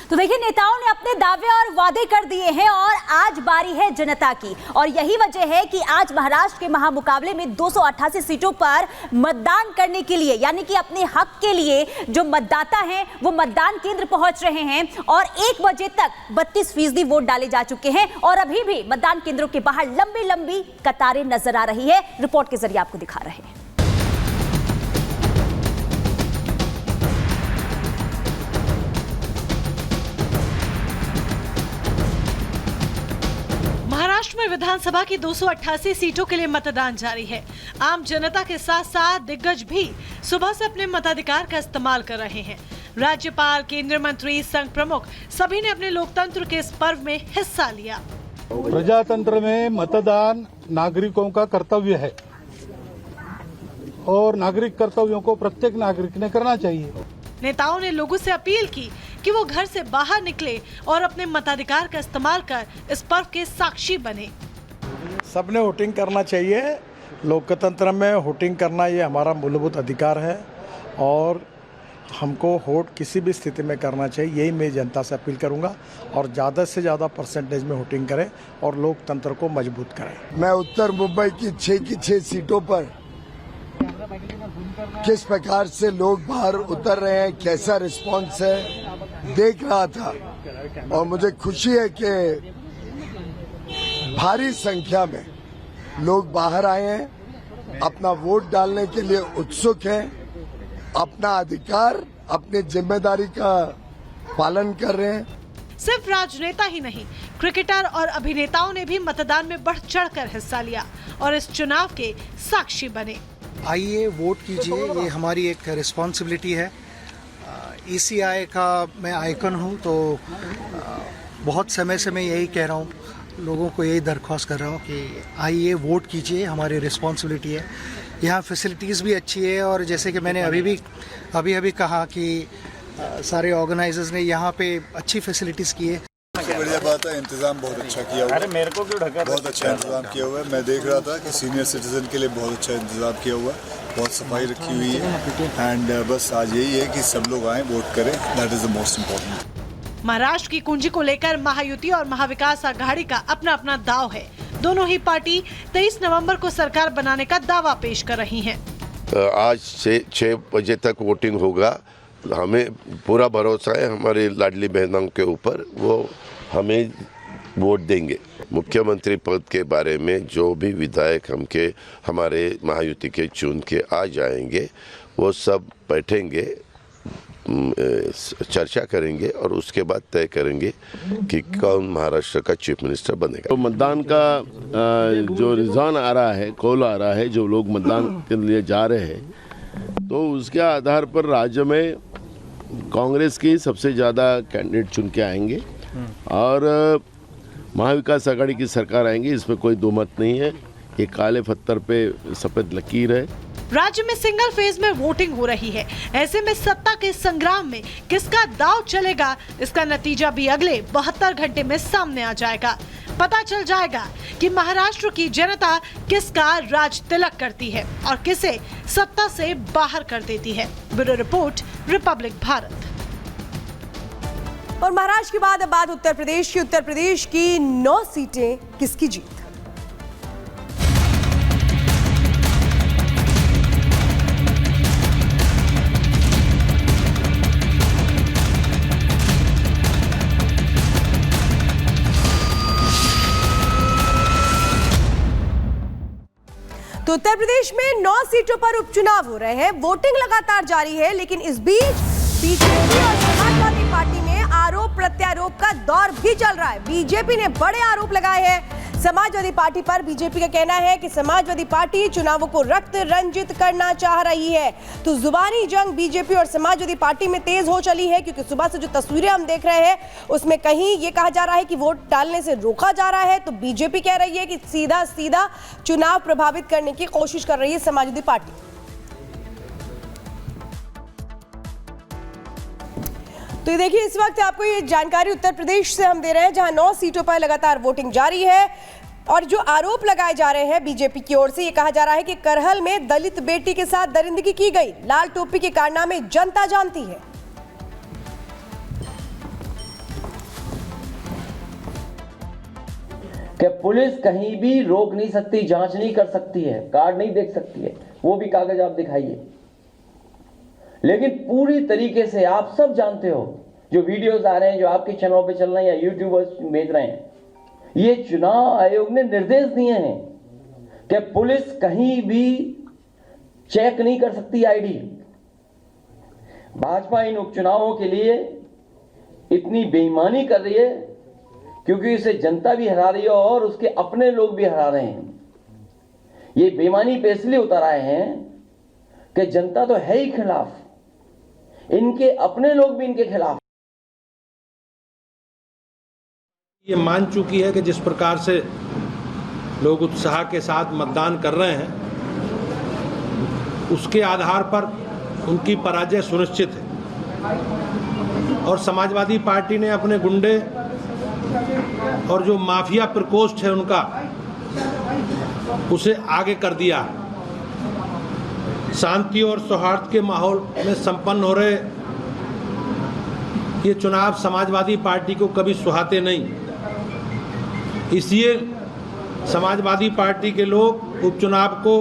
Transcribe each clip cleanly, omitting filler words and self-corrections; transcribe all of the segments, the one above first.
तो देखिए, नेताओं ने अपने दावे और वादे कर दिए हैं और आज बारी है जनता की। और यही वजह है कि आज महाराष्ट्र के महामुकाबले में 288 सीटों पर मतदान करने के लिए, यानी कि अपने हक के लिए जो मतदाता हैं वो मतदान केंद्र पहुंच रहे हैं। और 1 बजे तक 32% वोट डाले जा चुके हैं और अभी भी मतदान केंद्रों के बाहर लंबी लंबी कतारें नजर आ रही है। रिपोर्ट के जरिए आपको दिखा रहे हैं। महाराष्ट्र में विधानसभा की 288 सीटों के लिए मतदान जारी है। आम जनता के साथ साथ दिग्गज भी सुबह से अपने मताधिकार का इस्तेमाल कर रहे हैं। राज्यपाल, केंद्रीय मंत्री, संघ प्रमुख सभी ने अपने लोकतंत्र के इस पर्व में हिस्सा लिया। प्रजातंत्र में मतदान नागरिकों का कर्तव्य है और नागरिक कर्तव्यों को प्रत्येक नागरिक ने करना चाहिए। नेताओं ने लोगों से अपील की कि वो घर से बाहर निकले और अपने मताधिकार का इस्तेमाल कर इस पर्व के साक्षी बने। सबने वोटिंग करना चाहिए। लोकतंत्र में वोटिंग करना ये हमारा मूलभूत अधिकार है और हमको वोट किसी भी स्थिति में करना चाहिए। यही मैं जनता से अपील करूंगा और ज़्यादा से ज़्यादा परसेंटेज में वोटिंग करें और लोकतंत्र को मजबूत करें। मैं उत्तर मुंबई की 6 की 6 सीटों पर किस प्रकार से लोग बाहर उतर रहे हैं, कैसा रिस्पांस है, देख रहा था और मुझे खुशी है कि भारी संख्या में लोग बाहर आए हैं, अपना वोट डालने के लिए उत्सुक हैं, अपना अधिकार, अपनी जिम्मेदारी का पालन कर रहे हैं। सिर्फ राजनेता ही नहीं, क्रिकेटर और अभिनेताओं ने भी मतदान में बढ़ चढ़कर हिस्सा लिया और इस चुनाव के साक्षी बने। आइए वोट कीजिए, ये हमारी एक रिस्पॉन्सिबिलिटी है। ECI का मैं आइकन हूँ, तो बहुत समय से मैं यही कह रहा हूँ, लोगों को यही दरख्वास्त कर रहा हूँ कि आइए वोट कीजिए, हमारी रिस्पॉन्सिबिलिटी है। यहाँ फैसिलिटीज़ भी अच्छी है और जैसे कि मैंने अभी कहा कि सारे ऑर्गेनाइजर्स ने यहाँ पे अच्छी फैसिलिटीज़ की है। बढ़िया बात है, इंतजाम बहुत अच्छा किया हुआ है। मेरे को क्यों ढका? बहुत अच्छा इंतजाम किया हुआ है। मैं देख रहा था कि सीनियर सिटीजन के लिए बहुत अच्छा इंतजाम किया हुआ है, बहुत सफाई रखी हुई है एंड बस आज यही है कि सब लोग आए वोट करें, that is the most important. Maharashtra की कुंजी को लेकर महायुति और महाविकास आघाड़ी का अपना अपना दाव है। दोनों ही पार्टी 23 नवंबर को सरकार बनाने का दावा पेश कर रही हैं। आज से 6 बजे तक वोटिंग होगा। हमें पूरा भरोसा है हमारी लाडली बहनों के ऊपर, वो हमें वोट देंगे। मुख्यमंत्री पद के बारे में जो भी विधायक हमारे महायुति के चुन के आ जाएंगे, वो सब बैठेंगे, चर्चा करेंगे और उसके बाद तय करेंगे कि कौन महाराष्ट्र का चीफ मिनिस्टर बनेगा। तो मतदान का जो रुझान आ रहा है, कॉल आ रहा है, जो लोग मतदान के लिए जा रहे हैं, तो उसके आधार पर राज्य में कांग्रेस की सबसे ज़्यादा कैंडिडेट चुन के आएंगे और महाविकास आघाड़ी की सरकार आएंगी, इसमें कोई दो मत नहीं है। ये काले पत्थर पे सफेद लकीर है। राज्य में सिंगल फेज में वोटिंग हो रही है। ऐसे में सत्ता के संग्राम में किसका दांव चलेगा, इसका नतीजा भी अगले 72 घंटे में सामने आ जाएगा। पता चल जाएगा कि महाराष्ट्र की जनता किसका राज तिलक करती है और किसे सत्ता से बाहर कर देती है। Bureau report, Republic Bharat. और महाराष्ट्र के बाद अब बात उत्तर प्रदेश की। उत्तर प्रदेश की 9 सीटें किसकी जीत? तो उत्तर प्रदेश में 9 सीटों पर उपचुनाव हो रहे हैं। वोटिंग लगातार जारी है, लेकिन इस बीच बीजेपी और समाजवादी पार्टी में आरोप प्रत्यारोप का दौर भी चल रहा है। बीजेपी ने बड़े आरोप लगाए हैं समाजवादी पार्टी पर। बीजेपी का कहना है कि समाजवादी पार्टी चुनावों को रक्त रंजित करना चाह रही है। तो जुबानी जंग बीजेपी और समाजवादी पार्टी में तेज हो चली है, क्योंकि सुबह से जो तस्वीरें हम देख रहे हैं उसमें कहीं ये कहा जा रहा है कि वोट डालने से रोका जा रहा है, तो बीजेपी कह रही है कि सीधा सीधा चुनाव प्रभावित करने की कोशिश कर रही है समाजवादी पार्टी। तो ये देखिए, इस वक्त आपको ये जानकारी उत्तर प्रदेश से हम दे रहे हैं, जहां 9 सीटों पर लगातार वोटिंग जारी है। और जो आरोप लगाए जा रहे हैं बीजेपी की ओर से, ये कहा जा रहा है कि करहल में दलित बेटी के साथ दरिंदगी की गई। लाल टोपी के कारनामे जनता जानती है। कि पुलिस कहीं भी रोक नहीं सकती, जांच नहीं कर सकती है, कार्ड नहीं देख सकती है, वो भी कागज आप दिखाइए। लेकिन पूरी तरीके से आप सब जानते हो, जो वीडियोस आ रहे हैं, जो आपके चैनलों पे चल रहे हैं या यूट्यूबर्स भेज रहे हैं, ये चुनाव आयोग ने निर्देश दिए हैं कि पुलिस कहीं भी चेक नहीं कर सकती आईडी। भाजपा इन उपचुनावों के लिए इतनी बेईमानी कर रही है क्योंकि इसे जनता भी हरा रही है और उसके अपने लोग भी हरा रहे हैं। ये बेईमानी पे इसलिए उतर आए हैं कि जनता तो है ही खिलाफ, इनके अपने लोग भी इनके खिलाफ। ये मान चुकी है कि जिस प्रकार से लोग उत्साह के साथ मतदान कर रहे हैं, उसके आधार पर उनकी पराजय सुनिश्चित है। और समाजवादी पार्टी ने अपने गुंडे और जो माफिया प्रकोष्ठ है उनका, उसे आगे कर दिया। शांति और सौहार्द के माहौल में संपन्न हो रहे ये चुनाव समाजवादी पार्टी को कभी सुहाते नहीं। इसलिए समाजवादी पार्टी के लोग उपचुनाव को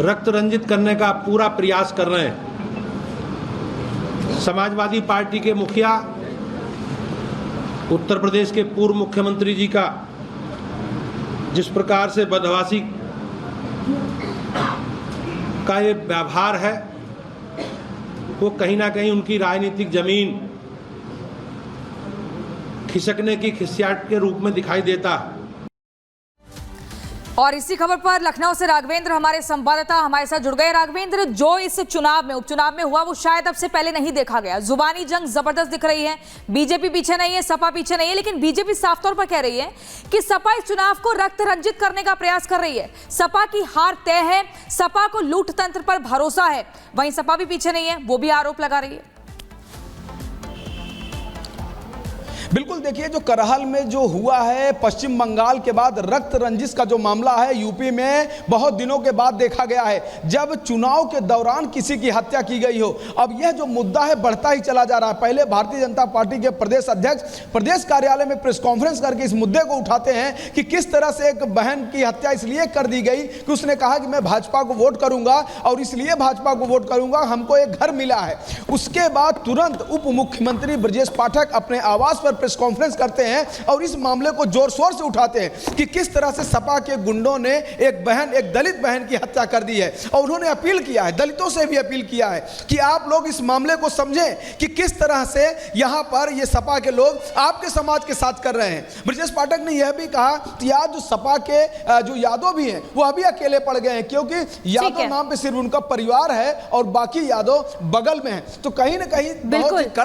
रक्त रंजित करने का पूरा प्रयास कर रहे हैं। समाजवादी पार्टी के मुखिया, उत्तर प्रदेश के पूर्व मुख्यमंत्री जी का जिस प्रकार से बदहवासी का ये व्यवहार है, वो कहीं ना कहीं उनकी राजनीतिक जमीन खिसकने की खिसियाट के रूप में दिखाई देता है। और इसी खबर पर लखनऊ से राघवेंद्र हमारे संवाददाता हमारे साथ जुड़ गए। राघवेंद्र, जो इस चुनाव में उपचुनाव में हुआ वो शायद अब से पहले नहीं देखा गया। जुबानी जंग जबरदस्त दिख रही है, बीजेपी पीछे नहीं है, सपा पीछे नहीं है, लेकिन बीजेपी साफ तौर पर कह रही है कि सपा इस चुनाव को रक्त रंजित करने का प्रयास कर रही है। सपा की हार तय है, सपा को लूट तंत्र पर भरोसा है। वहीं सपा भी पीछे नहीं है, वो भी आरोप लगा रही है। बिल्कुल, देखिए जो करहल में जो हुआ है, पश्चिम बंगाल के बाद रक्त रंजिश का जो मामला है यूपी में बहुत दिनों के बाद देखा गया है, जब चुनाव के दौरान किसी की हत्या की गई हो। अब यह जो मुद्दा है बढ़ता ही चला जा रहा है। पहले भारतीय जनता पार्टी के प्रदेश अध्यक्ष प्रदेश कार्यालय में प्रेस कॉन्फ्रेंस करके इस मुद्दे को उठाते हैं कि किस तरह से एक बहन की हत्या इसलिए कर दी गई कि उसने कहा कि मैं भाजपा को वोट करूंगा और इसलिए भाजपा को वोट करूंगा, हमको एक घर मिला है। उसके बाद तुरंत उप मुख्यमंत्री ब्रजेश पाठक अपने आवास पर प्रेस कॉन्फ्रेंस करते हैं और इस मामले को जोर शोर से उठाते हैं कि किस तरह से सपा के गुंडों ने एक दलित बहन की हत्या कर दी है। और उन्होंने अपील किया है, दलितों से भी अपील किया है कि आप लोग इस मामले को समझें कि किस तरह से यहां पर ये सपा के लोग आपके समाज के साथ कर रहे हैं। ब्रजेश पाठक ने यह भी कहा कि आज जो सपा के जो यादव भी हैं वो अभी अकेले पड़ गए हैं, क्योंकि यादव नाम पे सिर्फ उनका परिवार है और बाकी यादव बगल में है। तो कहीं ना कहीं